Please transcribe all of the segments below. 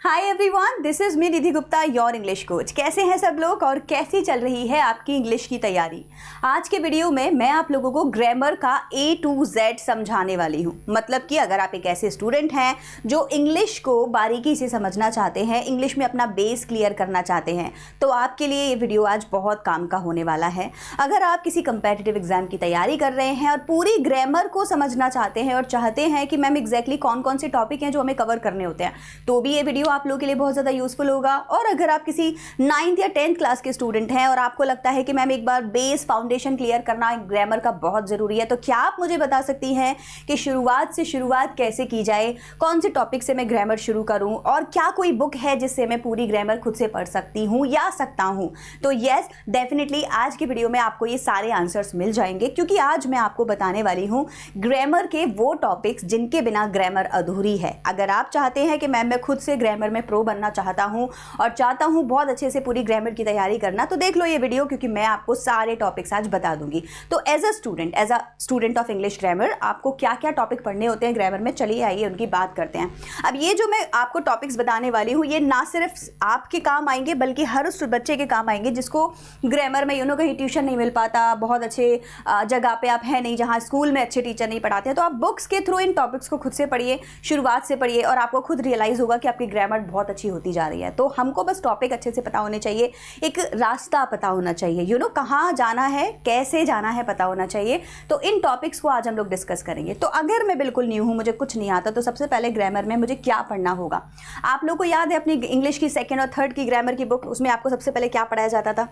Hi everyone, this is me Nidhi Gupta, your English coach. कैसे हैं सब लोग और कैसी चल रही है आपकी इंग्लिश की तैयारी। आज के वीडियो में मैं आप लोगों को ग्रामर का A to Z समझाने वाली हूँ। मतलब कि अगर आप एक ऐसे स्टूडेंट हैं जो इंग्लिश को बारीकी से समझना चाहते हैं, इंग्लिश में अपना बेस क्लियर करना चाहते हैं, तो आपके लिए ये वीडियो आज बहुत काम का होने वाला है। अगर आप किसी कंपेटिटिव एग्जाम की तैयारी कर रहे हैं और पूरी ग्रामर को समझना चाहते हैं और चाहते हैं कि मैम एग्जैक्टली कौन कौन से टॉपिक हैं जो हमें कवर करने होते हैं, तो भी ये वीडियो आप लोगों के लिए बहुत ज़्यादा यूजफुल होगा। और अगर आप किसी 9th या 10th क्लास के स्टूडेंट हैं और आपको लगता है कि मैम एक बार बेस फाउंडेशन क्लियर करना ग्रामर का बहुत ज़रूरी है, तो क्या आप मुझे बता सकती हैं कि शुरुआत से शुरुआत कैसे की जाए, कौन से टॉपिक से मैं ग्रामर शुरू करूं और क्या कोई बुक है जिससे मैं पूरी ग्रामर खुद से पढ़ सकती हूं या सकता हूं। तो यस, डेफिनेटली आज की वीडियो में आपको ये सारे आंसर्स मिल जाएंगे, क्योंकि आज मैं आपको बताने वाली हूं ग्रामर के वो टॉपिक्स जिनके बिना ग्रामर अधूरी है। अगर आप चाहते हैं कि मैम मैं खुद से ग्रामर में प्रो बनना चाहता हूं और चाहता हूं बहुत अच्छे से पूरी ग्रामर की तैयारी करना, तो देख लो ये वीडियो, क्योंकि मैं आपको सारे टॉपिक्स आज बता दूंगी। तो as a student of English grammar आपको क्या क्या टॉपिक पढ़ने होते हैं ग्रामर में, चलिए आइए उनकी बात करते हैं। अब ये जो मैं आपको टॉपिक्स बताने वाली हूँ, ये ना सिर्फ आपके काम आएंगे बल्कि हर उस बच्चे के काम आएंगे जिसको ग्रामर में कहीं ट्यूशन नहीं मिल पाता, बहुत अच्छे जगह पे आप है नहीं जहाँ स्कूल में अच्छे टीचर नहीं पढ़ाते हैं, तो आप बुक्स के थ्रू इन टॉपिक्स को खुद से पढ़िए, शुरुआत से पढ़िए और आपको खुद रियलाइज होगा कि आपकी ग्रामर बहुत अच्छी होती जा रही है। तो हमको बस टॉपिक अच्छे से पता होने चाहिए, एक रास्ता पता होना चाहिए, कहाँ जाना है, कैसे जाना है पता होना चाहिए। तो इन टॉपिक्स को आज हम लोग डिस्कस करेंगे। तो अगर मैं बिल्कुल न्यू हूँ, मुझे कुछ नहीं आता, तो सबसे पहले ग्रामर में मुझे क्या पढ़ना होगा। आप लोग को याद है अपनी इंग्लिश की 2nd और 3rd की ग्रामर की बुक, उसमें आपको सबसे पहले क्या पढ़ाया जाता था?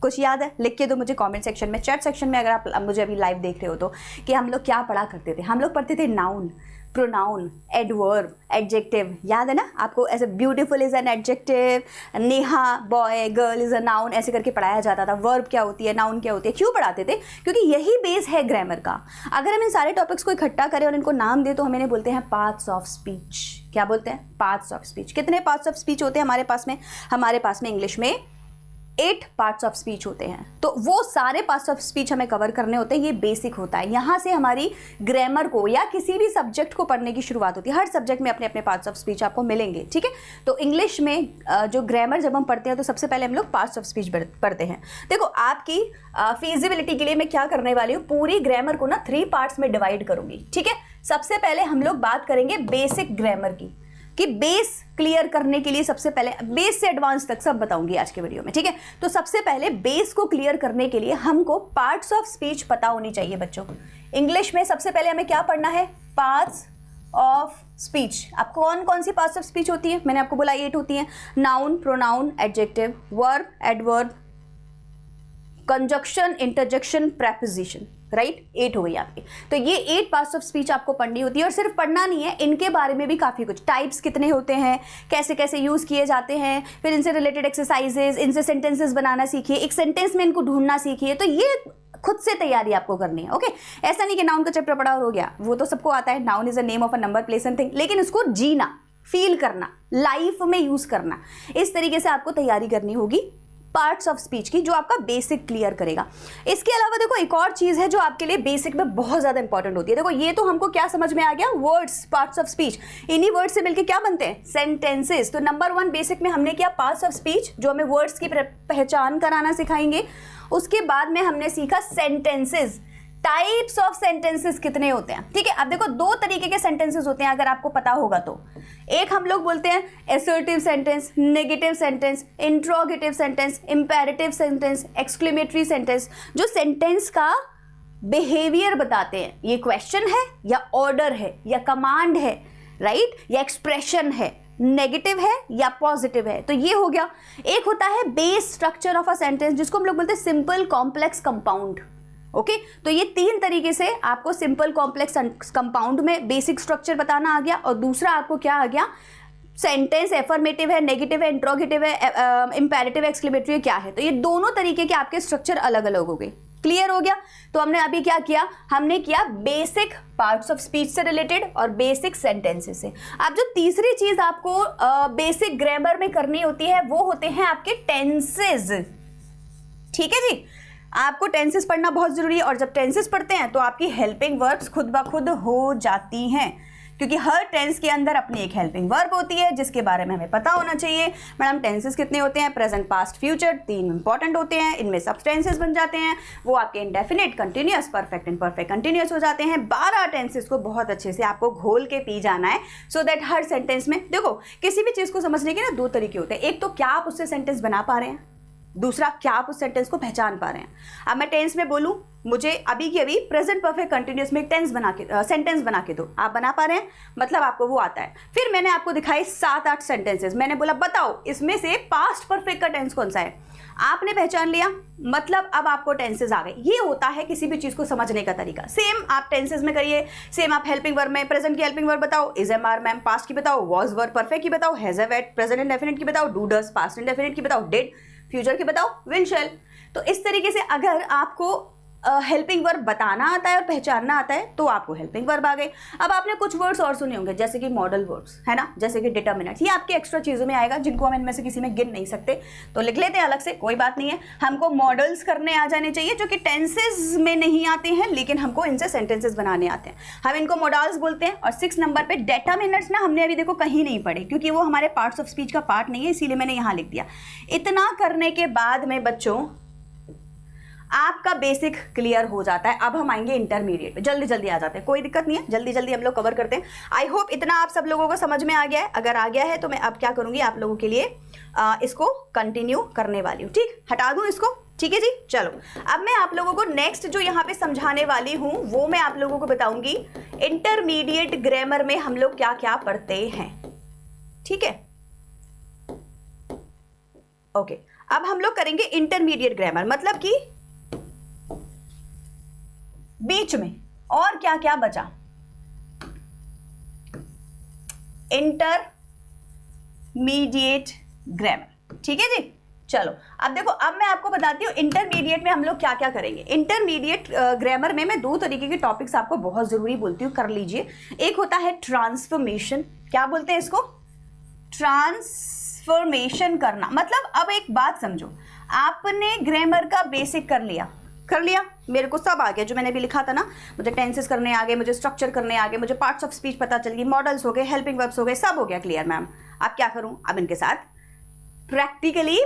कुछ याद है? लिख के दो मुझे कमेंट सेक्शन में, चैट सेक्शन में, अगर आप मुझे अभी लाइव देख रहे हो तो, कि हम लोग क्या पढ़ा करते थे। हम लोग पढ़ते थे नाउन, प्रोनाउन, एडवर्ब, एडजेक्टिव। याद है ना आपको? ऐसे beautiful is an adjective, Neha boy, girl is a noun, ऐसे करके पढ़ाया जाता था। वर्ब क्या होती है, नाउन क्या होती है। क्यों पढ़ाते थे? क्योंकि यही बेस है ग्रामर का। अगर हम इन सारे टॉपिक्स को इकट्ठा करें और इनको नाम दें तो हम इन्हें बोलते हैं पार्ट्स ऑफ स्पीच। क्या बोलते हैं? Parts of speech. कितने पार्ट्स ऑफ स्पीच होते हैं हमारे पास में इंग्लिश में 8 पार्ट्स ऑफ स्पीच होते हैं। तो वो सारे पार्ट्स ऑफ स्पीच हमें कवर करने होते हैं। ये बेसिक होता है, यहाँ से हमारी ग्रामर को या किसी भी सब्जेक्ट को पढ़ने की शुरुआत होती है। हर सब्जेक्ट में अपने अपने पार्ट्स ऑफ स्पीच आपको मिलेंगे, ठीक है। तो इंग्लिश में जो ग्रामर जब हम पढ़ते हैं तो सबसे पहले हम लोग पार्ट्स ऑफ स्पीच पढ़ते हैं। देखो, आपकी फिजिबिलिटी के लिए मैं क्या करने वाली हूँ, पूरी ग्रामर को ना 3 पार्ट्स में डिवाइड करूंगी, ठीक है। सबसे पहले हम लोग बात करेंगे बेसिक ग्रामर की, कि बेस क्लियर करने के लिए सबसे पहले बेस से एडवांस तक सब बताऊंगी आज के वीडियो में, ठीक है। तो सबसे पहले बेस को क्लियर करने के लिए हमको पार्ट्स ऑफ स्पीच पता होनी चाहिए बच्चों। इंग्लिश में सबसे पहले हमें क्या पढ़ना है? Parts of speech. आपको कौन कौन सी पार्ट्स ऑफ स्पीच होती है? मैंने आपको बोला 8 होती है। Noun, pronoun, adjective, verb, adverb, conjunction, interjection, preposition, right. 8 हो गई आपकी। तो ये 8 पार्ट्स ऑफ स्पीच आपको पढ़नी होती है। और सिर्फ पढ़ना नहीं है, इनके बारे में भी काफ़ी कुछ, टाइप्स कितने होते हैं, कैसे कैसे यूज़ किए जाते हैं, फिर इनसे रिलेटेड एक्सरसाइजेज, इनसे सेंटेंसेस बनाना सीखिए, एक सेंटेंस में इनको ढूंढना सीखिए। तो ये खुद से तैयारी आपको करनी है, ओके। ऐसा नहीं कि नाउन का चैप्टर पढ़ा और हो गया, वो तो सबको आता है। Noun is a name of a number, place and thing, लेकिन उसको जीना, फील करना, लाइफ में यूज़ करना, इस तरीके से आपको तैयारी करनी होगी पार्ट्स ऑफ स्पीच की, जो आपका बेसिक क्लियर करेगा। इसके अलावा देखो, एक और चीज है जो आपके लिए बेसिक में बहुत ज्यादा इंपॉर्टेंट होती है। देखो, ये तो हमको क्या समझ में आ गया, वर्ड्स, पार्ट्स ऑफ स्पीच। इन्हीं वर्ड्स से मिलकर क्या बनते हैं? सेंटेंसेस। तो नंबर 1 बेसिक में हमने किया पार्ट्स ऑफ स्पीच, जो हमें वर्ड्स की पहचान कराना सिखाएंगे। उसके बाद में हमने सीखा सेंटेंसेस, टाइप्स ऑफ सेंटेंसेस कितने होते हैं, ठीक है। अब देखो, 2 तरीके के सेंटेंसेस होते हैं, अगर आपको पता होगा तो। एक हम लोग बोलते हैं assertive sentence, negative sentence, interrogative sentence, imperative sentence, exclamatory sentence, जो सेंटेंस का बिहेवियर बताते हैं। ये क्वेश्चन है या ऑर्डर है या कमांड है, राइट, या एक्सप्रेशन है, नेगेटिव है या पॉजिटिव है। तो ये हो गया। एक होता है base structure of a sentence, जिसको हम लोग बोलते हैं सिंपल, कॉम्प्लेक्स, कंपाउंड, ओके। तो ये 3 तरीके से आपको सिंपल, कॉम्प्लेक्स, कंपाउंड में बेसिक स्ट्रक्चर बताना आ गया। और दूसरा आपको क्या आ गया? सेंटेंस एफर्मेटिव है, नेगेटिव है, इंट्रोगेटिव है, इंपेरेटिव, एक्सक्लेमेटरी क्या है। तो ये दोनों तरीके के आपके स्ट्रक्चर अलग अलग हो गए। क्लियर हो गया? तो हमने अभी क्या किया? हमने किया बेसिक पार्ट्स ऑफ स्पीच से रिलेटेड और बेसिक सेंटेंसेस से। अब जो तीसरी चीज आपको बेसिक ग्रामर में करनी होती है, वो होते हैं आपके टेंसेस, ठीक है जी। आपको टेंसेस पढ़ना बहुत जरूरी है, और जब टेंसेस पढ़ते हैं तो आपकी हेल्पिंग वर्ब्स खुद ब खुद हो जाती हैं, क्योंकि हर टेंस के अंदर अपनी एक हेल्पिंग वर्ब होती है जिसके बारे में हमें पता होना चाहिए। मैडम टेंसेस कितने होते हैं? प्रेजेंट, पास्ट, फ्यूचर, 3 इंपॉर्टेंट होते हैं। इनमें सब्सटेंसेस बन जाते हैं, वो आपके indefinite, continuous, perfect and perfect continuous हो जाते हैं। 12 टेंसेस को बहुत अच्छे से आपको घोल के पी जाना है, सो दैट हर सेंटेंस में, देखो किसी भी चीज़ को समझने के ना 2 तरीके होते हैं। एक तो क्या आप उससे सेंटेंस बना पा रहे हैं, दूसरा क्या आप उस सेंटेंस को पहचान पा रहे हैं। अब मैं टेंस में बोलूं, मुझे अभी की अभी प्रेजेंट परफेक्ट कंटिन्यूअस में एक सेंटेंस बना के दो, आप बना पा रहे हैं, मतलब आपको वो आता है। फिर मैंने आपको दिखाई 7-8 सेंटेंसेस, मैंने बोला बताओ इसमें से पास्ट परफेक्ट का टेंस कौन सा है, आपने पहचान लिया, मतलब अब आपको टेंसेस आ गए। ये होता है किसी भी चीज को समझने का तरीका। सेम आप टेंसेस में करिए, सेम आप हेल्पिंग वर्ब में प्रेजेंट की हेल्पिंग वर्ब बताओ, is am are ma'am, past की बताओ वाज वर, परफेक्ट की बताओ has have had, present indefinite की बताओ डू डज, पास्ट इंडेफिनिट की बताओ डिड, फ्यूचर की बताओ विल शैल। तो इस तरीके से अगर आपको हेल्पिंग वर्ब बताना आता है और पहचानना आता है तो आपको हेल्पिंग वर्ब आ गई। अब आपने कुछ वर्ड्स और सुने होंगे जैसे कि मॉडल वर्ड्स, है ना, जैसे कि डिटर्मिनेंट्स, ये आपके एक्स्ट्रा चीज़ों में आएगा जिनको हम इनमें से किसी में गिन नहीं सकते, तो लिख लेते हैं अलग से, कोई बात नहीं है। हमको मॉडल्स करने आ जाने चाहिए जो कि टेंसेज में नहीं आते हैं, लेकिन हमको इनसे सेंटेंसेस बनाने आते हैं, हम इनको मॉडल्स बोलते हैं। और 6 नंबर पे डिटर्मिनेंट्स ना हमने अभी देखो कहीं नहीं पढ़े, क्योंकि वो हमारे पार्ट्स ऑफ स्पीच का पार्ट नहीं है, इसीलिए मैंने यहाँ लिख दिया। इतना करने के बाद में बच्चों आपका बेसिक क्लियर हो जाता है। अब हम आएंगे इंटरमीडिएट पे, जल्दी जल्दी आ जाते हैं, कोई दिक्कत नहीं है, जल्दी जल्दी हम लोग कवर करते हैं। आई होप इतना आप सब लोगों को समझ में आ गया है। अगर आ गया है तो मैं अब क्या करूंगी, आप लोगों के लिए इसको कंटिन्यू करने वाली हूँ। ठीक, हटा दूँ इसको, ठीक है जी। चलो अब मैं आप लोगों को नेक्स्ट जो यहाँ पे समझाने वाली हूँ वो मैं आप लोगों को बताऊंगी इंटरमीडिएट ग्रामर में हम लोग क्या क्या पढ़ते हैं। ठीक है, ओके। अब हम लोग करेंगे इंटरमीडिएट ग्रामर, मतलब कि बीच में और क्या क्या बचा, इंटरमीडिएट ग्रामर। ठीक है जी, चलो अब देखो, अब मैं आपको बताती हूँ इंटरमीडिएट में हम लोग क्या क्या करेंगे। इंटरमीडिएट ग्रामर में मैं 2 तरीके के टॉपिक्स आपको बहुत जरूरी बोलती हूँ, कर लीजिए। एक होता है ट्रांसफॉर्मेशन, क्या बोलते हैं इसको, ट्रांसफॉर्मेशन करना। मतलब अब एक बात समझो, आपने ग्रामर का बेसिक कर लिया, मेरे को सब आ गया जो मैंने भी लिखा था ना, मुझे टेंसेस करने आ गए, मुझे स्ट्रक्चर करने आ गए, मुझे पार्ट्स ऑफ स्पीच पता चल गई, मॉडल्स हो गए, हेल्पिंग वर्ब्स हो गए, सब हो गया क्लियर मैम। अब क्या करूं, अब इनके साथ प्रैक्टिकली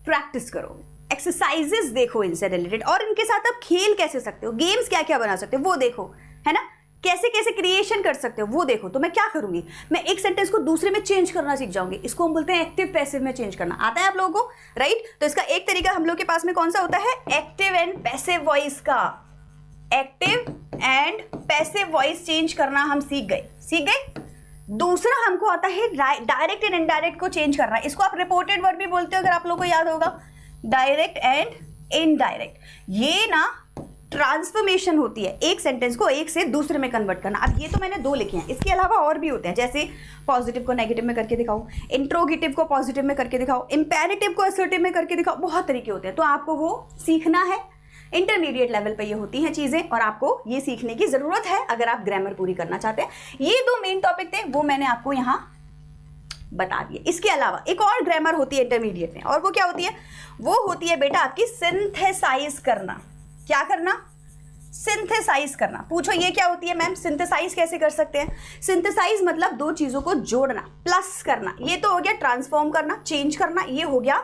प्रैक्टिस करो, एक्सरसाइजेस देखो इनसे रिलेटेड, और इनके साथ आप खेल कैसे सकते हो, गेम्स क्या क्या बना सकते हो वो देखो, है ना, कैसे कैसे क्रिएशन कर सकते हो वो देखो। तो मैं क्या करूंगी, मैं एक सेंटेंस को दूसरे में चेंज करना सीख जाऊंगी। इसको हम बोलते हैं एक्टिव पैसिव में चेंज करना। आता है आप लोगों को, राइट? तो इसका एक तरीका हम लोग के पास में कौन सा होता है, एक्टिव एंड पैसिव वॉइस का। Active and passive voice change करना हम सीख गए। दूसरा हमको आता है डायरेक्ट एंड इनडायरेक्ट को चेंज करना। इसको आप रिपोर्टेड वर्ड भी बोलते हो, अगर आप लोगों को याद होगा, डायरेक्ट एंड इनडायरेक्ट। ये ना ट्रांसफॉर्मेशन होती है, एक सेंटेंस को एक से दूसरे में कन्वर्ट करना। अब ये तो मैंने 2 लिखे हैं, इसके अलावा और भी होते हैं, जैसे पॉजिटिव को नेगेटिव में करके दिखाओ, इंट्रोगेटिव को पॉजिटिव में करके दिखाओ, इंपेरेटिव को असर्टिव में करके दिखाओ, बहुत तरीके होते हैं। तो आपको वो सीखना है, इंटरमीडिएट लेवल पे ये होती हैं चीज़ें, और आपको ये सीखने की ज़रूरत है अगर आप ग्रामर पूरी करना चाहते हैं। ये 2 मेन टॉपिक थे, वो मैंने आपको यहाँ बता दिए। इसके अलावा एक और ग्रामर होती है इंटरमीडिएट में, और वो क्या होती है, वो होती है बेटा आपकी सिंथेसाइज करना। क्या करना, सिंथेसाइज करना। पूछो ये क्या होती है मैम, सिंथेसाइज कैसे कर सकते हैं? सिंथेसाइज मतलब 2 चीज़ों को जोड़ना, प्लस करना। ये तो हो गया ट्रांसफॉर्म करना, चेंज करना, ये हो गया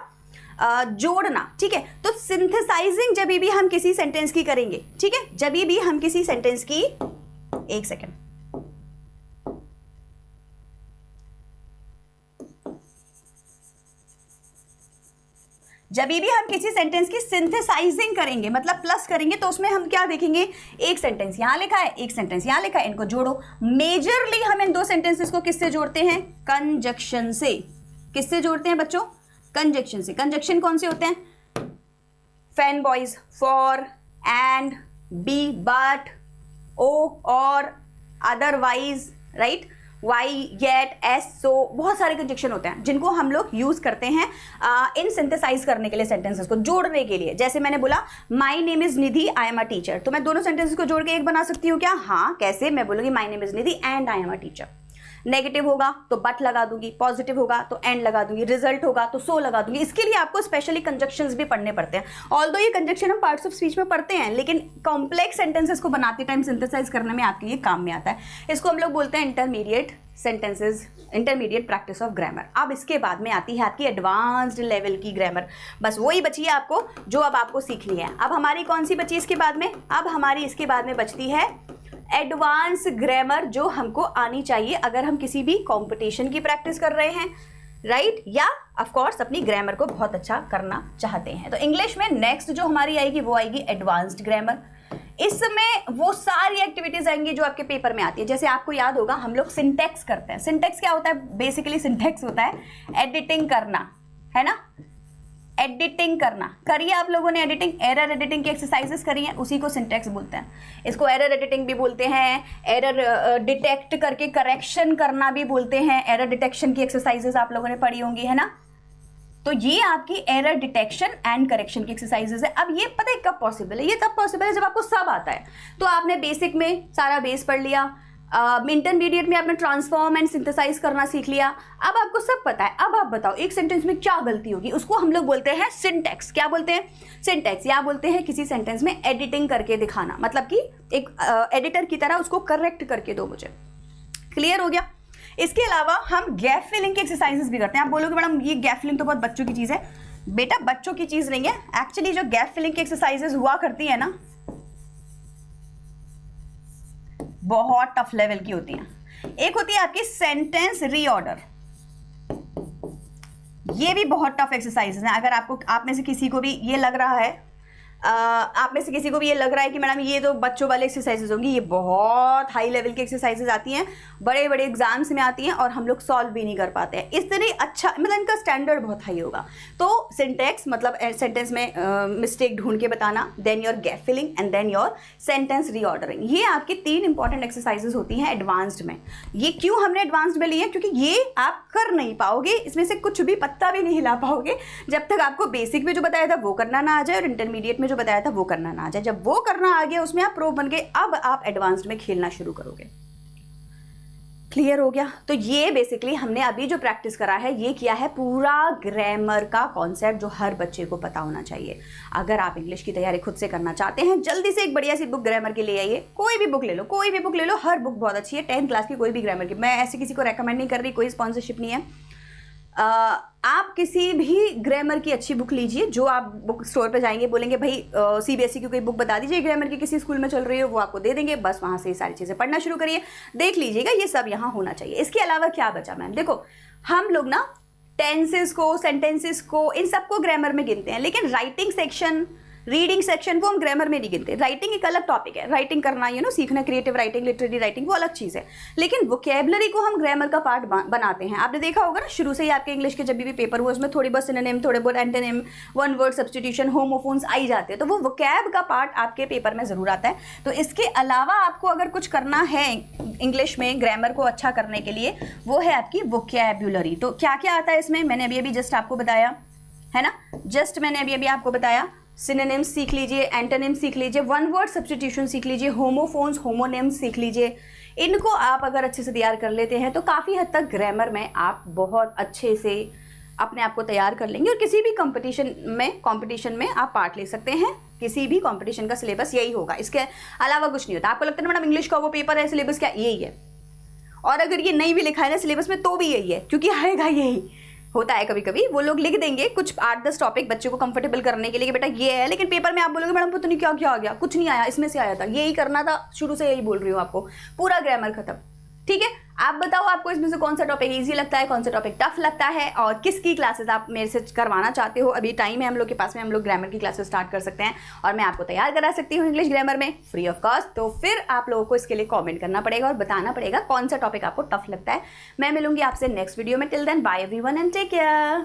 जोड़ना। ठीक है, तो सिंथेसाइजिंग जब भी हम किसी सेंटेंस की करेंगे, ठीक है, जब भी हम किसी सेंटेंस की, एक सेकेंड, जब भी हम किसी सेंटेंस की सिंथेसाइजिंग करेंगे, मतलब प्लस करेंगे, तो उसमें हम क्या देखेंगे, एक सेंटेंस यहां लिखा है, एक सेंटेंस यहां लिखा है, इनको जोड़ो। मेजरली हम इन 2 सेंटेंसेस को किससे जोड़ते हैं, कंजक्शन से। किससे जोड़ते हैं बच्चों, कंजक्शन से। कंजक्शन कौन से होते हैं, fan boys, for, and, B, but, O, और, otherwise, right, Y, yet, S, so, बहुत सारे कंजक्शन होते हैं जिनको हम लोग यूज करते हैं इन सिंथेसाइज करने के लिए, सेंटेंसेस को जोड़ने के लिए। जैसे मैंने बोला my name is Nidhi, I am a teacher, तो मैं दोनों सेंटेंसेस को जोड़ के एक बना सकती हूँ क्या, हाँ, कैसे, मैं बोलूँगी my name is Nidhi and I am a teacher, negative होगा तो बट लगा दूंगी, पॉजिटिव होगा तो एंड लगा दूंगी, रिजल्ट होगा तो सो लगा दूंगी। इसके लिए आपको स्पेशली कंजक्शंस भी पढ़ने पड़ते हैं। ऑल्दो ये कंजक्शन हम पार्ट्स ऑफ स्पीच में पढ़ते हैं, लेकिन कॉम्प्लेक्स सेंटेंसेस को बनाते टाइम सिंथेसाइज करने में आपके लिए काम में आता है। इसको हम लोग बोलते हैं intermediate sentences, intermediate practice of grammar. अब इसके बाद में आती है आपकी एडवांस्ड लेवल की ग्रामर। बस वही बची है आपको जो अब आपको सीखनी है। अब हमारी कौन सी बची इसके बाद में? अब हमारी इसके बाद में बचती है एडवांस ग्रामर, जो हमको आनी चाहिए अगर हम किसी भी कंपटीशन की प्रैक्टिस कर रहे हैं, राइट, या ऑफ कोर्स अपनी ग्रामर को बहुत अच्छा करना चाहते हैं। तो इंग्लिश में नेक्स्ट जो हमारी आएगी वो आएगी एडवांस्ड ग्रामर। इसमें वो सारी एक्टिविटीज आएंगी जो आपके पेपर में आती है। जैसे आपको याद होगा हम लोग सिंटेक्स करते हैं। सिंटेक्स क्या होता है? बेसिकली सिंटेक्स होता है एडिटिंग करना, है ना, एडिटिंग करना। करिए आप लोगों ने एडिटिंग, एरर एडिटिंग की एक्सरसाइजेस करी हैं, उसी को सिंटेक्स बोलते हैं। इसको एरर एडिटिंग भी बोलते हैं, एरर डिटेक्ट करके करेक्शन करना भी बोलते हैं। एरर डिटेक्शन की एक्सरसाइजेस आप लोगों ने पढ़ी होंगी, है ना। तो ये आपकी एरर डिटेक्शन एंड करेक्शन की एक्सरसाइजेस है। अब ये पता है कब पॉसिबल है? ये तब पॉसिबल है जब आपको सब आता है। तो आपने बेसिक में सारा बेस पढ़ लिया, इंटरमीडिएट में आपने ट्रांसफॉर्म एंड सिंथेसाइज करना सीख लिया, अब आपको सब पता है। अब आप बताओ एक सेंटेंस में क्या गलती होगी? उसको हम लोग बोलते हैं सिंटेक्स। क्या बोलते हैं? सिंटेक्स। या बोलते हैं किसी सेंटेंस में एडिटिंग करके दिखाना, मतलब कि एक एडिटर की तरह उसको करेक्ट करके दो मुझे। क्लियर हो गया? इसके अलावा हम गैप फिलिंग की एक्सरसाइजेस भी करते हैं। आप बोलोगे मैडम ये गैप फिलिंग तो बहुत बच्चों की चीज़ है। बेटा बच्चों की चीज़ नहीं है। एक्चुअली जो गैप फिलिंग की एक्सरसाइजेस हुआ करती है ना, बहुत टफ लेवल की होती हैं। एक होती है आपकी सेंटेंस रीऑर्डर, ये भी बहुत टफ एक्सरसाइज है। अगर आपको, आप में से किसी को भी ये लग रहा है, आप में से किसी को भी ये लग रहा है कि मैडम ये तो बच्चों वाले एक्सरसाइजेज होंगी, ये बहुत हाई लेवल की एक्सरसाइजेज आती हैं, बड़े बड़े एग्जाम्स में आती हैं और हम लोग सॉल्व भी नहीं कर पाते हैं। इस तरह अच्छा, मतलब इनका स्टैंडर्ड बहुत हाई होगा। तो सिंटेक्स मतलब सेंटेंस में मिस्टेक ढूंढ के बताना, then your gap filling and then your sentence reordering. ये आपकी 3 इंपॉर्टेंट एक्सरसाइजेज होती हैं एडवांस्ड में। ये क्यों हमने एडवांस्ड में ली है? क्योंकि ये आप कर नहीं पाओगे, इसमें से कुछ भी पत्ता भी नहीं हिला पाओगे जब तक आपको बेसिक में जो बताया था वो करना ना आ जाए और इंटरमीडिएट में जो बताया था वो करना ना आ जाए। जब वो करना आ गया उसमें आप प्रो बन गए, अब आप एडवांस्ड में खेलना शुरू करोगे। क्लियर हो गया? तो ये बेसिकली हमने अभी जो प्रैक्टिस करा है, ये किया है पूरा ग्रामर का कॉन्सेप्ट जो हर बच्चे को पता होना चाहिए। अगर आप इंग्लिश की तैयारी खुद से करना चाहते हैं, जल्दी से एक बढ़िया सी बुक ग्रामर की ले आइए। कोई भी बुक ले लो, कोई भी बुक ले लो, हर बुक बहुत अच्छी है। 10th क्लास की कोई भी ग्रामर की, मैं ऐसे किसी को रेकमेंड नहीं कर रही, कोई स्पॉन्सरशिप नहीं है। आप किसी भी ग्रामर की अच्छी बुक लीजिए, जो आप बुक स्टोर पे जाएंगे, बोलेंगे भाई सीबीएसई की कोई बुक बता दीजिए ग्रामर की, किसी स्कूल में चल रही हो, वो आपको दे देंगे। बस वहाँ से ये सारी चीज़ें पढ़ना शुरू करिए, देख लीजिएगा ये सब यहाँ होना चाहिए। इसके अलावा क्या बचा मैम? देखो हम लोग ना टेंसेस को, सेंटेंसेस को, इन सबको ग्रामर में गिनते हैं, लेकिन राइटिंग सेक्शन, रीडिंग सेक्शन वो हम ग्रामर में नहीं गिनते। राइटिंग एक अलग टॉपिक है, राइटिंग करना, सीखना, क्रिएटिव राइटिंग, लिटरेरी राइटिंग, वो अलग चीज़ है। लेकिन वोकैबुलरी को हम ग्रामर का पार्ट बनाते हैं। आपने देखा होगा ना, शुरू से ही आपके इंग्लिश के जब भी पेपर हुआ उसमें थोड़ी बहुत सिनोनिम, थोड़े बहुत antonym, one word substitution, homophones आई जाते हैं, तो वो वोकैब का पार्ट आपके पेपर में ज़रूर आता है। तो इसके अलावा आपको अगर कुछ करना है इंग्लिश में ग्रामर को अच्छा करने के लिए, वो है आपकी वोकैबुलरी। तो क्या क्या आता है इसमें, मैंने अभी अभी जस्ट आपको बताया है ना, जस्ट मैंने अभी अभी आपको बताया। सिनोनिम्स सीख लीजिए, एंटोनिम्स सीख लीजिए, वन वर्ड सब्स्टिट्यूशन सीख लीजिए, होमोफोन्स, होमोनिम्स सीख लीजिए। इनको आप अगर अच्छे से तैयार कर लेते हैं तो काफ़ी हद तक ग्रामर में आप बहुत अच्छे से अपने आप को तैयार कर लेंगे और किसी भी कंपटीशन में आप पार्ट ले सकते हैं। किसी भी कंपटीशन का सिलेबस यही होगा, इसके अलावा कुछ नहीं होता। आपको लगता है मैडम इंग्लिश का वो पेपर है, सिलेबस क्या? यही है। और अगर ये नहीं भी लिखा है ना सिलेबस में तो भी यही है, क्योंकि आएगा यही। होता है कभी कभी वो लोग लिख देंगे कुछ 8-10 टॉपिक बच्चों को कंफर्टेबल करने के लिए कि बेटा ये है, लेकिन पेपर में आप बोलोगे मैडम पता नहीं क्या क्या आ गया, कुछ नहीं आया, इसमें से आया था, यही करना था, शुरू से यही बोल रही हूँ आपको, पूरा ग्रामर खत्म। ठीक है, आप बताओ आपको इसमें से कौन सा टॉपिक इजी लगता है, कौन सा टॉपिक टफ लगता है, और किसकी क्लासेस आप मेरे से करवाना चाहते हो। अभी टाइम है हम लोग के पास में, हम लोग ग्रामर की क्लासेस स्टार्ट कर सकते हैं और मैं आपको तैयार करा सकती हूँ इंग्लिश ग्रामर में फ्री ऑफ कॉस्ट। तो फिर आप लोगों को इसके लिए कमेंट करना पड़ेगा और बताना पड़ेगा कौन सा टॉपिक आपको टफ लगता है। मैं मिलूंगी आपसे नेक्स्ट वीडियो में। Till then bye everyone and take care.